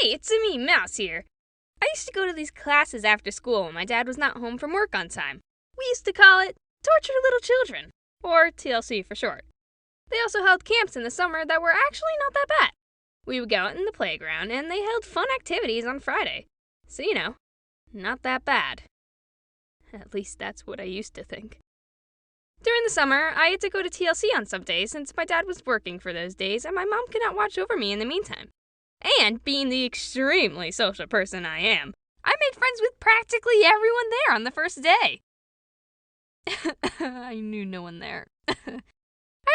Hey, it's me, Mouse here. I used to go to these classes after school when my dad was not home from work on time. We used to call it Tortured Little Children, or TLC for short. They also held camps in the summer that were actually not that bad. We would go out in the playground, and they held fun activities on Friday. So, not that bad. At least that's what I used to think. During the summer, I had to go to TLC on some days since my dad was working for those days and my mom could not watch over me in the meantime. And being the extremely social person I am, I made friends with practically everyone there on the first day. I knew no one there. I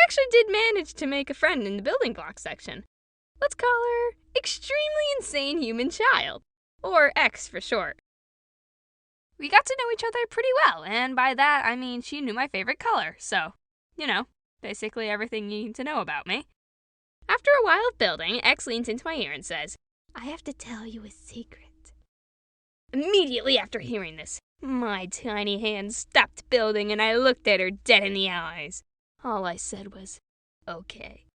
actually did manage to make a friend in the building block section. Let's call her Extremely Insane Human Child, or X for short. We got to know each other pretty well, and by that I mean she knew my favorite color, so, basically everything you need to know about me. After a while of building, X leans into my ear and says, "I have to tell you a secret." Immediately after hearing this, my tiny hand stopped building and I looked at her dead in the eyes. All I said was, "Okay."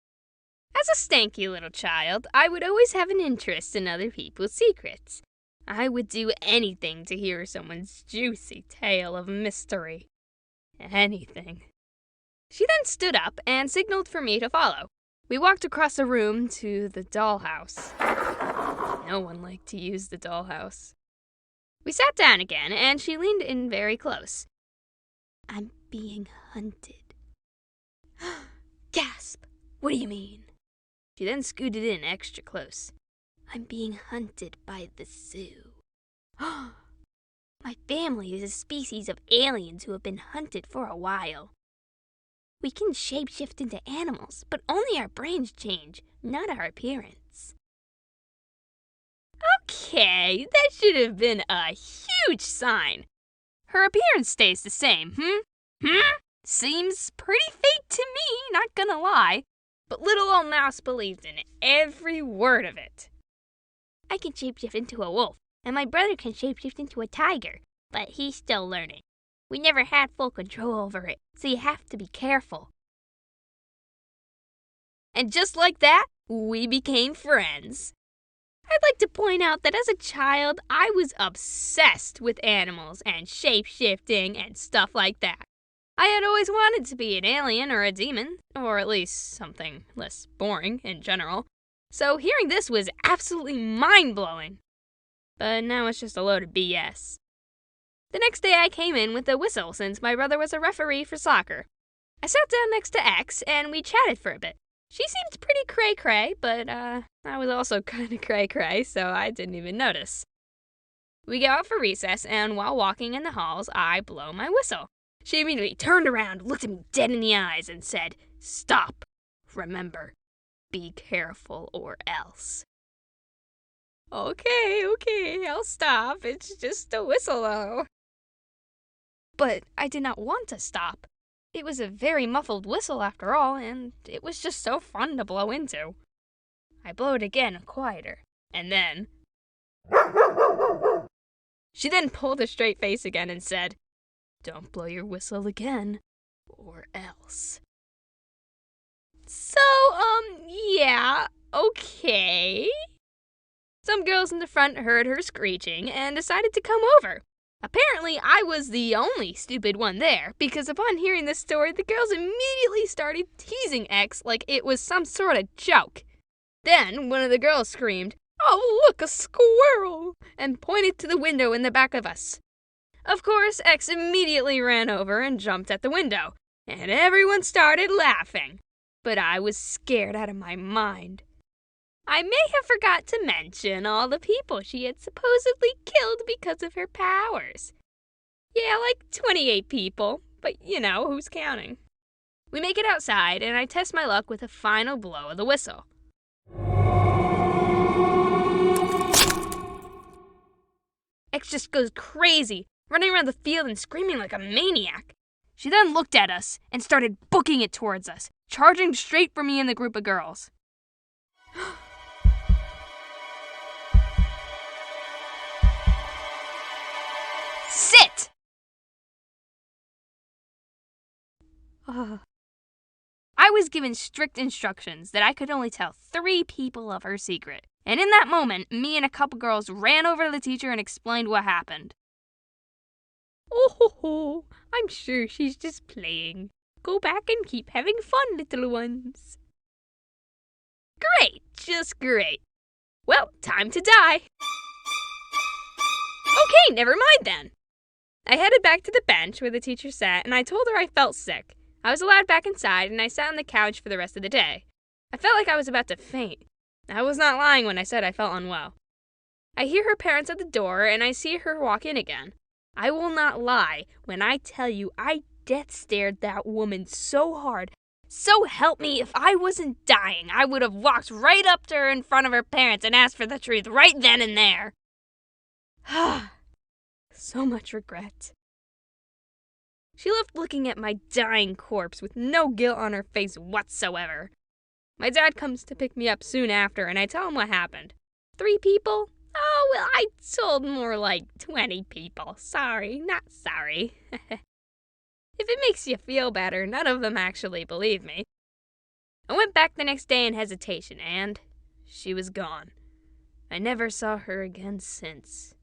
As a stanky little child, I would always have an interest in other people's secrets. I would do anything to hear someone's juicy tale of mystery. Anything. She then stood up and signaled for me to follow. We walked across the room to the dollhouse. No one liked to use the dollhouse. We sat down again, and she leaned in very close. "I'm being hunted." Gasp! What do you mean? She then scooted in extra close. "I'm being hunted by the zoo." My family is a species of aliens who have been hunted for a while. We can shapeshift into animals, but only our brains change, not our appearance. Okay, that should have been a huge sign. Her appearance stays the same, Seems pretty fake to me, not gonna lie. But little old Mouse believed in every word of it. "I can shapeshift into a wolf, and my brother can shapeshift into a tiger, but he's still learning. We never had full control over it, so you have to be careful." And just like that, we became friends. I'd like to point out that as a child, I was obsessed with animals and shape-shifting and stuff like that. I had always wanted to be an alien or a demon, or at least something less boring in general. So hearing this was absolutely mind-blowing. But now it's just a load of BS. The next day I came in with a whistle since my brother was a referee for soccer. I sat down next to X and we chatted for a bit. She seemed pretty cray-cray, but I was also kind of cray-cray, so I didn't even notice. We go out for recess, and while walking in the halls, I blow my whistle. She immediately turned around, looked at me dead in the eyes, and said, "Stop. Remember, be careful or else." Okay, I'll stop. It's just a whistle, though. But I did not want to stop. It was a very muffled whistle after all, and it was just so fun to blow into. I blow it again, quieter, and then... She then pulled a straight face again and said, "Don't blow your whistle again, or else." So, yeah, okay. Some girls in the front heard her screeching and decided to come over. Apparently, I was the only stupid one there, because upon hearing this story, the girls immediately started teasing X like it was some sort of joke. Then, one of the girls screamed, "Oh, look, a squirrel!" and pointed to the window in the back of us. Of course, X immediately ran over and jumped at the window, and everyone started laughing. But I was scared out of my mind. I may have forgot to mention all the people she had supposedly killed because of her powers. Yeah, like 28 people, but who's counting? We make it outside, and I test my luck with a final blow of the whistle. X just goes crazy, running around the field and screaming like a maniac. She then looked at us and started booking it towards us, charging straight for me and the group of girls. Sit! I was given strict instructions that I could only tell 3 people of her secret. And in that moment, me and a couple girls ran over to the teacher and explained what happened. Oh ho ho, I'm sure she's just playing. Go back and keep having fun, little ones. Great, just great. Well, time to die. Okay, never mind then. I headed back to the bench where the teacher sat, and I told her I felt sick. I was allowed back inside, and I sat on the couch for the rest of the day. I felt like I was about to faint. I was not lying when I said I felt unwell. I hear her parents at the door, and I see her walk in again. I will not lie when I tell you I death stared that woman so hard. So help me, if I wasn't dying, I would have walked right up to her in front of her parents and asked for the truth right then and there. So much regret. She left looking at my dying corpse with no guilt on her face whatsoever. My dad comes to pick me up soon after, and I tell him what happened. 3 people? Oh, well, I told more like 20 people. Sorry, not sorry. If it makes you feel better, none of them actually believed me. I went back the next day in hesitation, and she was gone. I never saw her again since.